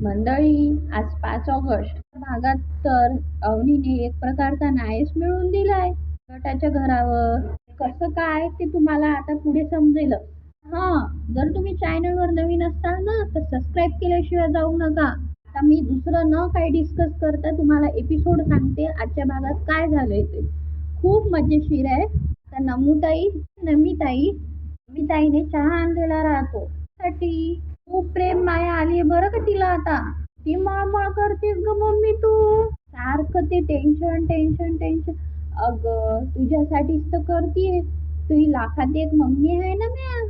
मंडळी, आज 5 ऑगस्ट भागात तर अवनीने एक प्रकारचा नायच मिळवून दिलाय गटाच्या घरावर. कसं काय ते तुम्हाला आता पुढे समजेल. हा, जर तुम्ही चॅनलवर नवीन असाल ना तर सबस्क्राईब केल्याशिवाय जाऊ नका. आता मी दुसरं न काही डिस्कस करता तुम्हाला एपिसोड सांगते आजच्या भागात काय झालंय ते. खूप मजेशीर आहे. तर नमिताईने चहा आणलेला राहतो साठी. खूप प्रेम माया आली बरं का तिला आता. ती मळमळ करतेस ग मम्मी तू. सारखं ते टेन्शन टेन्शन टेन्शन. अगं तुझ्यासाठीच तर करतीये. तुझी लाखात एक मम्मी आहे ना म्या.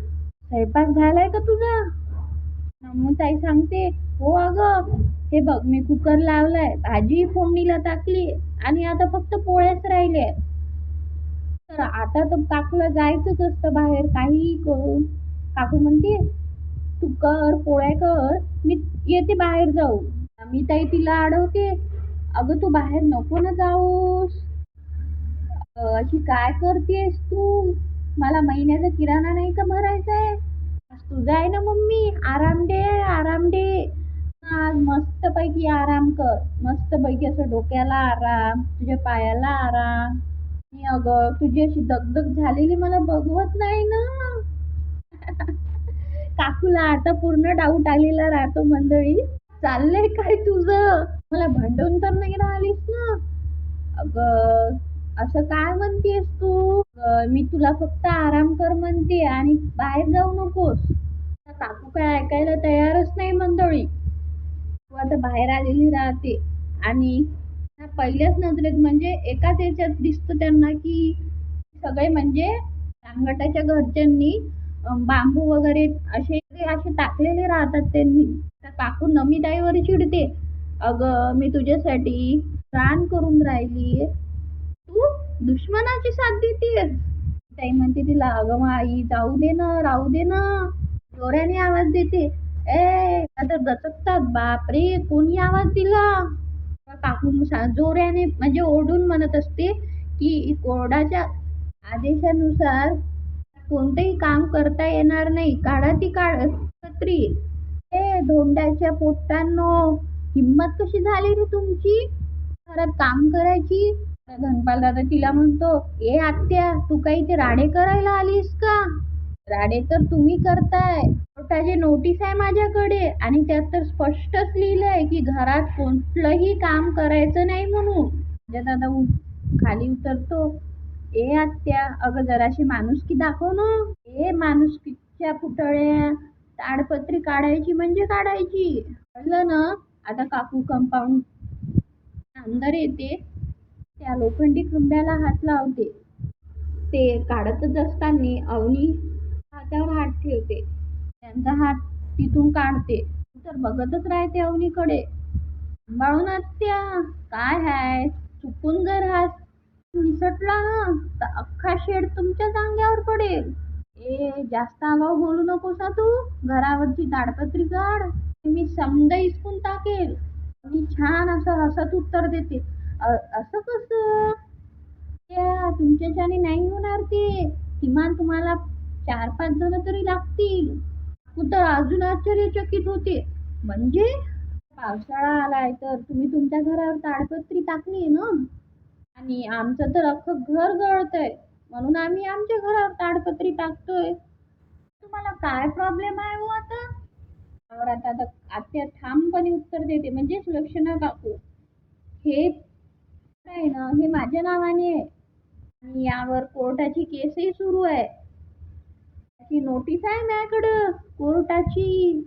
स्वयंपाक झालाय का तुझा? नमुताई सांगते, हो अगं, हे बघ मी कुकर लावलाय, भाजी फोडणीला टाकली आणि आता फक्त पोळ्याच राहिले. तर आता तर काकूला जायचंच असतं बाहेर काहीही करून. काकू म्हणते, तू कर पोळ्या कर, मी येते बाहेर जाऊ. मी ताई तिला अडवते, अगं तू बाहेर नको ना जाऊस. अशी काय करतेस तू? मला महिन्याचा किराणा नाही का भरायचा आहे? आज तुझा आहे ना मम्मी, आराम दे आराम दे. आज मस्त पैकी आराम कर. मस्त पैकी असं डोक्याला आराम, तुझ्या पायाला आराम. आणि अगं तुझी अशी दगदग झालेली मला बघवत नाही ना. काकूला आता पूर्ण डाऊट आलेला राहतो मंडळी. चाललंय काय तुझं? मला भांडवून तर नाही राहिलीस ना? अगं असं काय म्हणतेस तू? मी तुला फक्त आराम कर म्हणते आणि बाहेर जाऊ नकोस. काकू काय ऐकायला तयारच नाही मंडळी. तू आता बाहेर आलेली राहते आणि पहिल्याच नजरेत म्हणजे एकाच याच्यात दिसतं त्यांना की सगळे म्हणजे रांगटाच्या घरच्यांनी बांबू वगैरे असे असे टाकलेले राहतात त्यांनी. तर काकू नमिताईवर चिडते, अगं मी तुझ्यासाठी रान करून राहिली, तू दुश्मनाची साथ देते. ताई म्हणते तिला, अगं आई जाऊ दे ना राहू दे ना. जोराने आवाज देते, ए आता दचकतात, बापरे कोणी आवाज दिला. काकू जोराने म्हणजे ओरडून म्हणत असते की कोर्टाच्या आदेशानुसार कोणतेही काम करता येणार नाही, काढा ती कागदपत्री. ए धोंड्याच्या पोट्टांनो, हिंमत कशी झाली रे तुमची घरात काम करायची? धनपाल दादा तिला म्हणतो, ए आत्या तू काही ते राडे करायला आलीस का? राडे तर तुम्ही करताय. कोर्टाची नोटीस आहे माझ्याकडे आणि त्यात तर स्पष्टच लिहिलंय की घरात कोणतंही काम करायचं नाही म्हणून. दादा खाली उतरतो, ए आत्या अगं जराशी माणुसकी दाखव ना. ए माणुसकीच्या पुतळ्या, ताडपत्री काढायची म्हणजे काढायची, कळलं ना? आता काकू कंपाऊंड अंदर येते. त्या लोखंडी खंब्याला हात लावते. ते काढतच असताना अवनी हातावर हात ठेवते. त्यांचा हात तिथून काढते तर बघतच राहते अवनीकडे. सांभाळून आत्या, काय हाय, चुकून जर हात निसटला ना तर अख्खा शेड तुमच्या जांग्यावर पडेल. ए जास्त आगाऊ बोलू नकोस ना तू. घरावरची ताडपत्री काढ, मी समजा इसकून टाकेल. मी छान असं हसत उत्तर देते, असं कसं? त्या तुमच्याच्याने नाही होणार ते. किमान तुम्हाला 4-5 जण तरी लागतील. तू तर अजून आश्चर्यचकित होते. म्हणजे पावसाळा आलाय तर तुम्ही तुमच्या घरावर ताडपत्री टाकली ना, आणि आमचं तर अख्खं घर गळतंय म्हणून आम्ही आमच्या घरावर ताडपत्री टाकतोय. तुम्हाला काय प्रॉब्लेम आहे हो आता? तर आता आत्या ठामपणे उत्तर देते, म्हणजे सुलक्षणा काकू, हे काय ना हे माझ्या नावाने आहे आणि यावर कोर्टाची केसही सुरू आहे. त्याची नोटीस आहे माझ्याकडं कोर्टाची.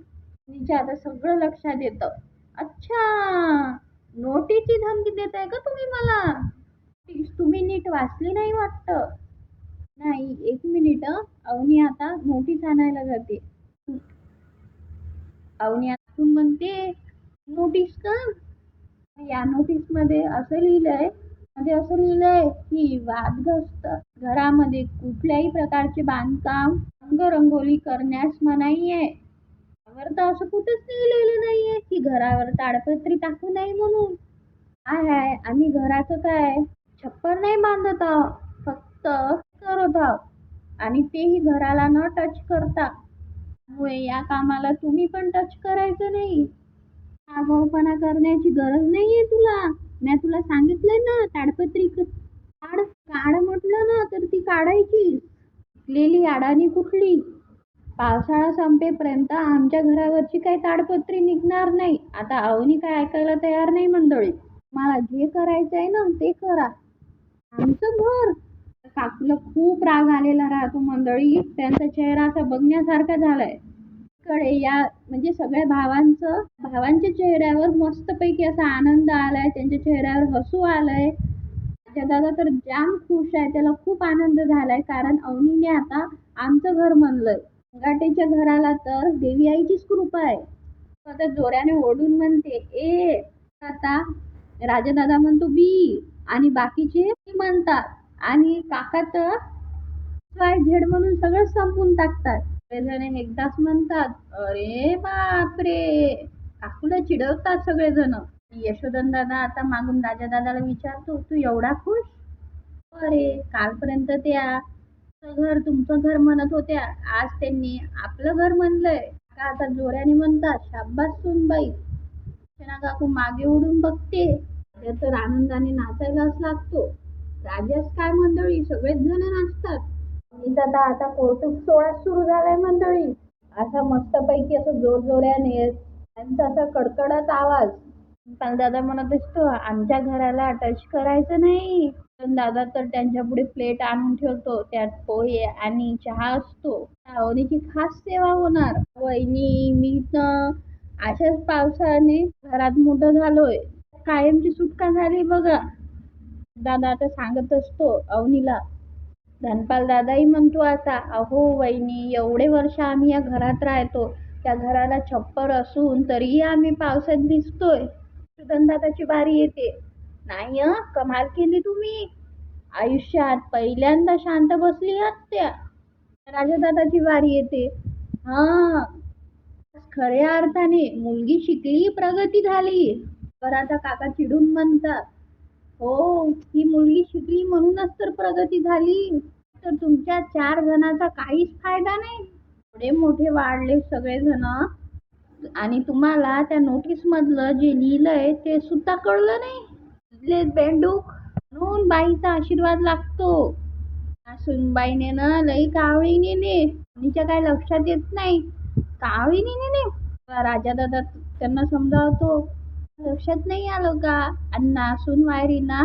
तिच्या आता सगळं लक्षात येतं. अच्छा, नोटीसची धमकी देताय का तुम्ही मला? तुम्ही नीट वाचली नाही वाटतं. नाही, एक मिनिट. अवनी आता नोटीस आणायला जाते. अवनी आतून म्हणते, नोटीस का? या नोटीस मध्ये असं लिहिलंय की वादग्रस्त घरामध्ये कुठल्याही प्रकारचे बांधकाम रंगरंगोली करण्यास मनाई आहे. यावर तर असं कुठंच लिहिलेलं नाहीये की घरावर ताडपत्री टाकू नये म्हणून. काय आहे, आम्ही घराचं काय छप्पर नाही बांधत आहोत, फक्त करत आहोत आणि तेही घराला न टच करता. त्यामुळे या कामाला तुम्ही पण टच करायचं नाही. हा आगाऊपणा करण्याची गरज नाहीये तुला. मी तुला सांगितलंय ना, ताडपत्री काढ काढ म्हटलं ना तर ती काढायची. पिकलेली अडाणी कुठली. पावसाळा संपेपर्यंत आमच्या घरावरची काही ताडपत्री निघणार नाही. आता अवनी काय ऐकायला तयार नाही मंडळी. मला जे करायचंय ना ते करा. आमचं घर. काकूला खूप राग आलेला राहतो मंडळी. त्यांचा चेहरा असा बघण्यासारखा झालाय. कडे या म्हणजे सगळ्या भावांच्या चेहऱ्यावर मस्तपैकी असा आनंद आलाय. त्यांच्या चेहऱ्यावर हसू आलंय. माझा दादा तर जाम खुश आहे. त्याला खूप आनंद झालाय कारण अवनीने आता आमचं घर म्हणलंय. गाठीच्या घराला तर देवी आईचीच कृपा आहे. आता जोराने ओढून म्हणते ए. आता राजादादा म्हणतो बी आणि बाकीचे म्हणतात आणि काका तर वाय झेड म्हणून सगळं संपून टाकतात. सगळेजण एकदाच म्हणतात अरे बापरे. काकूला चिडवतात सगळेजण. यशोधन दादा आता मागून राजादादाला विचारतो तू एवढा खुश. अरे कालपर्यंत त्या घर तुमचं घर म्हणत होत्या. आज त्यांनी आपलं घर म्हणलंय. का आता जोऱ्याने म्हणतात शाब्बास सूनबाई. काकू मागे उडून बघते. तर आनंदाने नाचायलाच लागतो. राजाच काय मंडळी सगळेच जण नाचतात. दादा आता कौतुक सोहळा सुरू झालाय मंडळी. असा मस्तपैकी असं जोरजोऱ्याने त्यांचा असा कडकडत आवाज. पण दादा म्हणत असतो आमच्या घराला टच करायचं नाही. पण दादा तर त्यांच्या पुढे प्लेट आणून ठेवतो. त्यात पोहे आणि चहा असतो. अवनीची खास सेवा होणार. वहिनी मी तर अशाच पावसाने घरात मोठं झालोय. कायमची सुटका झाली बघा. दादा आता सांगत असतो अवनीला. धनपाल दादाही म्हणतो आता अहो वहिनी एवढे वर्ष आम्ही या घरात राहतो. त्या घराला छप्पर असून तरीही आम्ही पावसात भिजतोय. दादाची बारी येते. नाही कमाल केली तुम्ही. आयुष्यात पहिल्यांदा शांत बसली आहात त्या. राजादादाची बारी येते. हा खऱ्या अर्थाने मुलगी शिकली प्रगती झाली. तर आता काका चिडून म्हणतात हो ही मुलगी शिकली म्हणूनच तर प्रगती झाली. तर तुमच्या 4 जणांचा काहीच फायदा नाही. एवढे मोठे वाढले सगळेजण आणि तुम्हाला त्या नोटीस मधलं जे लिहिलंय ते सुद्धा कळलं नाही. बेंडूक म्हणून बाईचा आशीर्वाद लागतो. सुनबाईने ना लई कावळीने ने तिच्या काय लक्षात येत नाही. कावळीने ने राजा दादा त्यांना समजावतो. लक्षात नाही आलं का. अण्णा सुनवायरींना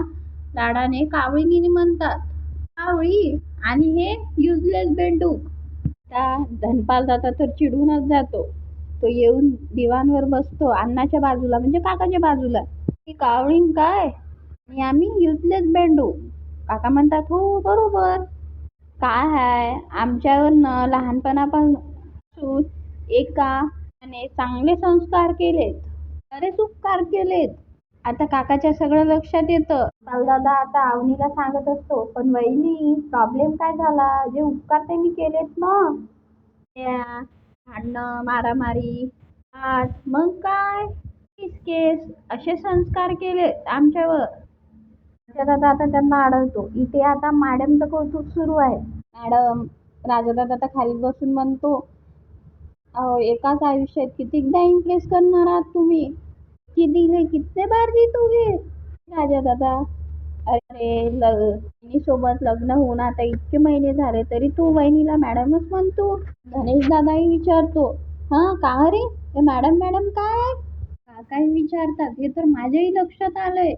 लाडाने कावळीने म्हणतात. कावळी आणि हे युजलेस बेंडूक. त्या धनपाल दादा तर चिडूनच जातो. तो येऊन दिवाणवर बसतो अण्णाच्या बाजूला म्हणजे काकाच्या बाजूला. ही कावळीन काय आणि आम्ही युजलेस बेंडूक. काका म्हणतात हो बरोबर. काय आहे आमच्यावर लहानपणापासून एकाने चांगले संस्कार केलेत. बरेच उपकार केलेत. आता काकाच्या सगळं लक्षात येतं. दादा आता अवनीला सांगत असतो पण वहिनी प्रॉब्लेम काय झाला. जे उपकार त्यांनी केलेत ना त्या भांडणं मारामारी मग काय केस असे संस्कार केलेत आमच्यावर. दादा आता त्यांना अडवतो. इथे आता मॅडमचं कौतुक सुरू आहे. मॅडम राजादादा आता खाली बसून म्हणतो अहो एकाच आयुष्यात कितीकदा इम्प्रेस करणार आहात तुम्ही. कितने बार जीतोगे राजा दादा. अरे सोबत लग्न होऊन आता इतके महिने झाले तरी तू वहिनीला मॅडमच म्हणतो. गणेश दादाही विचारतो हा का रे ते मॅडम मॅडम काय. काकाही विचारतात. हे तर माझ्याही लक्षात आलंय.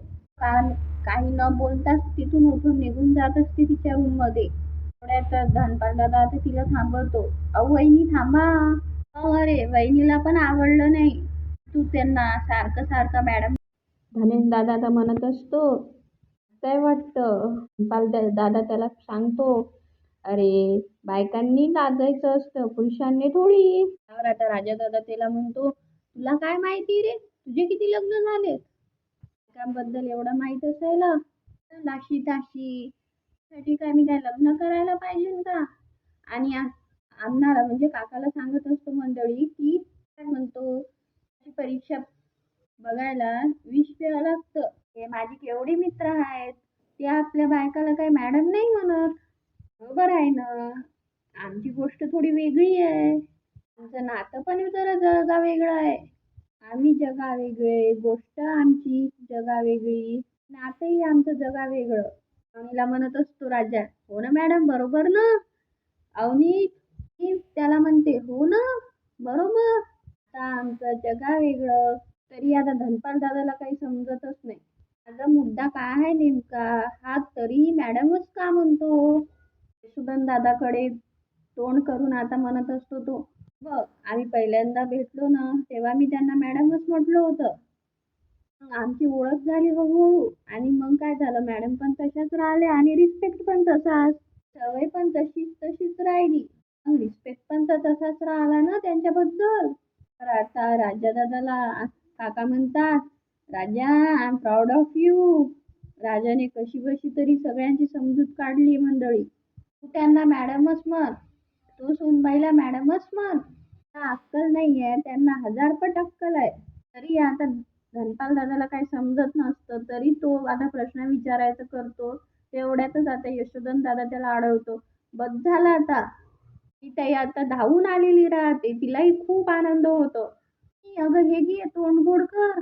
काही न बोलताच तिथून उठून निघून जात असते तिच्या रूम मध्ये. थोड्यात धनपाल दादा तिला थांबवतो. अहो वहिनी थांबा. अरे वहिनीला पण आवडलं नाही तू त्यांना सारखं सारखं मॅडम. धनेश दादा तर म्हणत असतो काय वाटतं. दादा त्याला सांगतो अरे बायकांनी लाजायचं असतं पुरुषांनी थोडी. आता राजा दादा त्याला म्हणतो तुला काय माहिती रे तुझे किती लग्न झाले. बायकांबद्दल एवढं माहित असायला लाशी ताशी साठी काय मी काय लग्न करायला पाहिजे का. आणि आणणारा म्हणजे काकाला सांगत असतो मंडळी की काय म्हणतो परीक्षा बघायला 20 वेळा लागतं. हे माझी केवढी मित्र आहेत ते आपल्या बायकाला काही मॅडम नाही म्हणत. बरोबर आहे ना. आमची गोष्ट थोडी वेगळी आहे. आमचं नातं पण जरा वेगळं आहे. आम्ही जगावेगळे, गोष्ट आमची जगावेगळी, नातंही आमचं जगावेगळं. अवनीला म्हणत असतो राजा, हो ना मॅडम, बरोबर ना? अवनी ती त्याला म्हणते, हो ना, बरोबर. आता आमचं जगावेगळं. तरी आता धनपाल दादाला काही समजतच नाही. माझा मुद्दा काय आहे नेमका, हा तरीही मॅडमच का म्हणतो? यशोधन दादाकडे तोंड करून आता म्हणत असतो तो, बघ आम्ही पहिल्यांदा भेटलो ना तेव्हा मी त्यांना मॅडमच म्हटलं होतं. मग आमची ओळख झाली हळूहळू आणि मग काय झालं, मॅडम पण तशाच राहिल्या आणि रिस्पेक्ट पण तसाच, सवय पण तशीच तशीच राहिली. मग रिस्पेक्ट पण तर तसाच राहिला ना त्यांच्याबद्दल. तर आता राजा दादाला काका म्हणतात, Raja I am proud of you. राजाने कशी बशी तरी सगळ्यांची समजूत काढली मंडळी. तू त्यांना मॅडमच म्हण, तू सुनबाईला मॅडमच म्हण. अक्कल नाहीये त्यांना, हजारपट अक्कल आहे. तरी आता धनपाल दादाला काही समजत नसतं तरी तो आता प्रश्न विचारायचा करतो. तेवढ्यातच आता यशोधन दादा त्याला अडवतो. बस झालं आता. ती ताई आता धावून आलेली राहते, तिलाही खूप आनंद होतो. अगं हे घे तोंड गोड कर.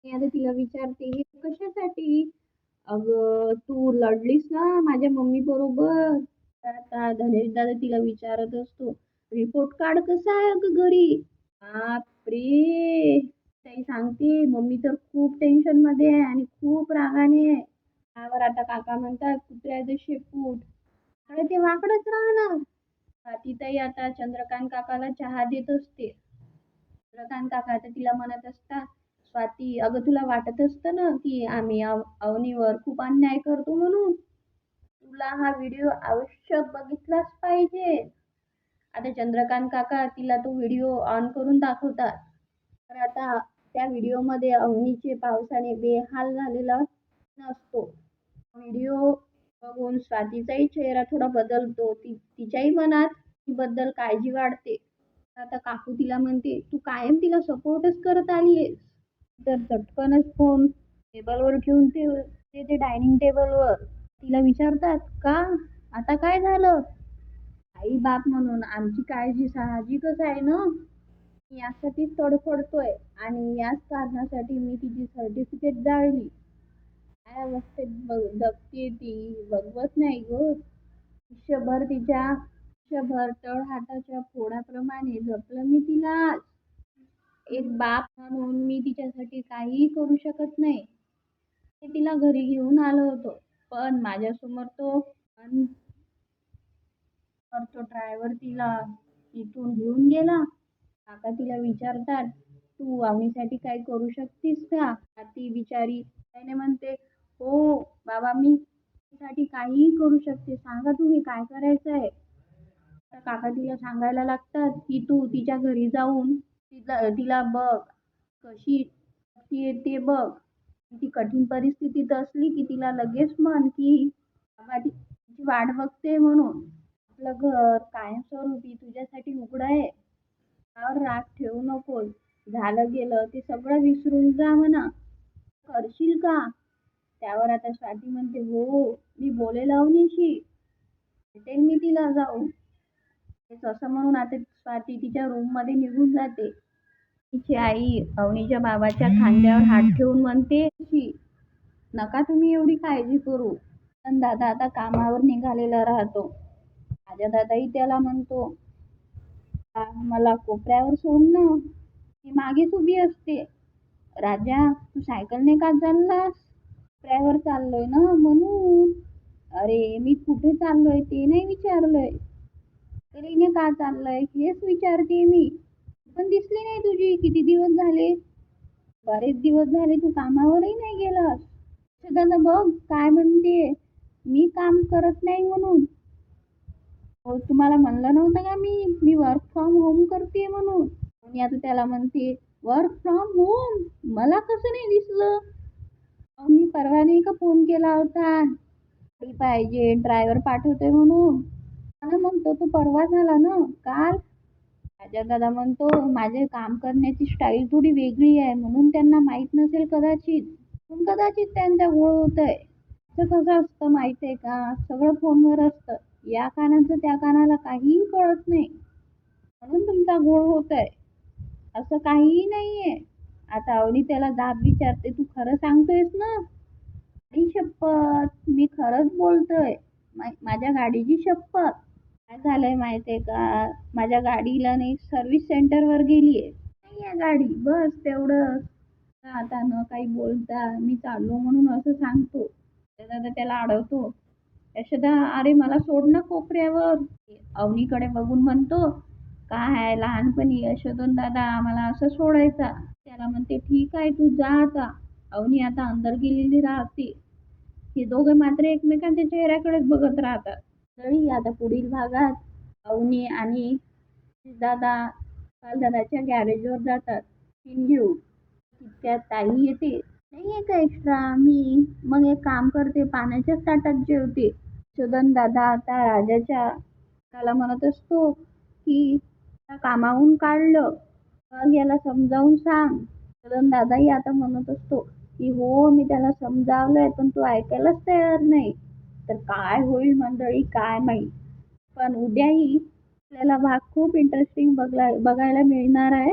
मी आता तिला विचारते, हे कशासाठी? अगं तू लढलीस ना माझ्या मम्मी बरोबर. आता धनेश दादा तिला विचारत असतो, रिपोर्ट कार्ड कसा आहे अगं घरी? बापरे! ताई सांगते, मम्मी तर खूप टेन्शन मध्ये आहे आणि खूप रागाने आहे. त्यावर आता काका म्हणतात, कुत्र्याचं शेपूट अरे ते वाकडच राहणार. स्वातीताई आता चंद्रकांत काकाला चहा देत असते. चंद्रकांत काका आता तिला म्हणत असतात, स्वाती अगं तुला वाटत असतं ना की आम्ही अवनीवर खूप अन्याय करतो म्हणून, तुला हा व्हिडिओ अवश्य बघितलाच पाहिजे. आता चंद्रकांत काका तिला तो व्हिडिओ ऑन करून दाखवतात. तर आता त्या व्हिडिओमध्ये अवनीचे पावसाने बेहाल झालेला नसतो. व्हिडिओ बघून स्वातीचाही चेहरा थोडा बदलतो. तिच्याही मनात बद्दल काळजी वाढते. आता काकू तिला म्हणते, तू कायम तिला सपोर्टच करत आलीयेस. तर चटकनच फोन टेबलवर ठेवून ते डायनिंग टेबलवर तिला विचारतात, का आता काय झालं? आई बाप म्हणून आमची काळजी साहजिकच आहे ना. यासाठीच तडफडतोय आणि याच कारणासाठी मी तिची सर्टिफिकेट जाळली. काय अवस्थेत जगते ती बघवत नाही ग. आयुष्यभर तळहाताच्या फोडाप्रमाणे जपलं मी तिला. एक बाप म्हणून मी तिच्यासाठी काहीही करू शकत नाही. मी तिला घरी घेऊन आलो होतो, पण माझ्यासमोर तो ड्रायव्हर तिला इथून घेऊन गेला. काका तिला विचारतात, तू अवनीसाठी काय करू शकतीस का? ती बिचारी त्याने म्हणते, हो बाबा मी साठी काहीही करू शकते, सांगा तुम्ही काय करायचं आहे. तर काका तिला सांगायला लागतात की तू तिच्या घरी जाऊन तिला बघ कशी ती ते बघ. ती कठीण परिस्थितीत असली की तिला लगेच म्हण की बाबा तिची वाट बघते म्हणून. आपलं घर कायमस्वरूपी तुझ्यासाठी उघडं आहे. त्यावर राग ठेवू नकोस. झालं गेलं ते सगळं विसरून जा म्हणा. करशील का? त्यावर आता स्वाती म्हणते, हो मी बोलेल अवनीशी, भेटेल मी तिला जाऊन. असं म्हणून आता स्वाती तिच्या रूम मध्ये निघून जाते. तिची आई अवनीच्या बाबाच्या खांद्यावर हात ठेवून म्हणते, नका तुम्ही एवढी काळजी करू. पण दादा आता कामावर निघालेला राहतो. माझ्या दादाही त्याला म्हणतो, मला कोपऱ्यावर सोड ना. ती मागेच उभी असते. राजा तू सायकलने का चाललास? कोपऱ्यावर चाललोय ना म्हणून. अरे मी कुठे चाललोय ते नाही विचारलंय, सायकलीने का चाललंय हेच विचारते मी. पण दिसली नाही तुझी, किती दिवस झाले? बरेच दिवस झाले तू कामावरही नाही गेलास. सगळ्यांना बघ काय म्हणते, मी काम करत नाही म्हणून. हो तुम्हाला म्हणलं नव्हतं का मी वर्क फ्रॉम होम करते म्हणून. आणि आता त्याला म्हणते, वर्क फ्रॉम होम मला कसं नाही दिसलं? मी परवा नाही का फोन केला होता पाहिजे ड्रायव्हर पाठवतोय म्हणून. मग तो परवा झाला ना काल. राजा दादा म्हणतो, माझे काम करण्याची स्टाईल थोडी वेगळी आहे म्हणून त्यांना माहित नसेल कदाचित. त्यांचा गोळ होत आहे. कसं असतं माहित आहे का, सगळं फोनवर असतं. या कानाचं त्या कानाला काहीही कळत नाही म्हणून तुमचा गोळ होत आहे, असं काहीही नाहीये. आता अवनी त्याला जाब विचारते, तू खरं सांगतोयस ना? आई शपथ, मी खरंच बोलतोय. माझ्या गाडीची शपथ. काय झालंय माहितीये का, माझ्या गाडीला नाही सर्व्हिस सेंटरवर गेलीये. नाहीये गाडी, बस तेवढंच. आता न काही बोलता मी चाललो म्हणून असं सांगतो. दादा त्याला अडवतो. यशोदा, अरे मला सोड ना कोपऱ्यावर. अवनीकडे बघून म्हणतो, काय आहे लहानपणी यशोदन दादा आम्हाला असं सोडायचा. त्याला म्हणते, ठीक आहे तू जा आता. अवनी आता अंदर गेलेली राहते. हे दोघे मात्र एकमेकांच्या चेहऱ्याकडेच बघत राहतात. तरी आता पुढील भागात अवनी आणि दादा दादाच्या गॅरेजवर जातात घेऊन. तितक्यात ताई येते. नाहीये का एक्स्ट्रा? मी मग एक काम करते, पाण्याच्याच ताटात जेवते. शोधन दादा आता राजाच्या त्याला म्हणत असतो की कामावून काढलं, मग याला समजावून सांग. शोधन दादाही आता म्हणत असतो की हो मी त्याला समजावलंय पण तो ऐकायलाच तयार नाही. तर काय होईल मंडळी काय माहित. पण उद्याही आपल्याला भाग खूप इंटरेस्टिंग बघायला मिळणार आहे.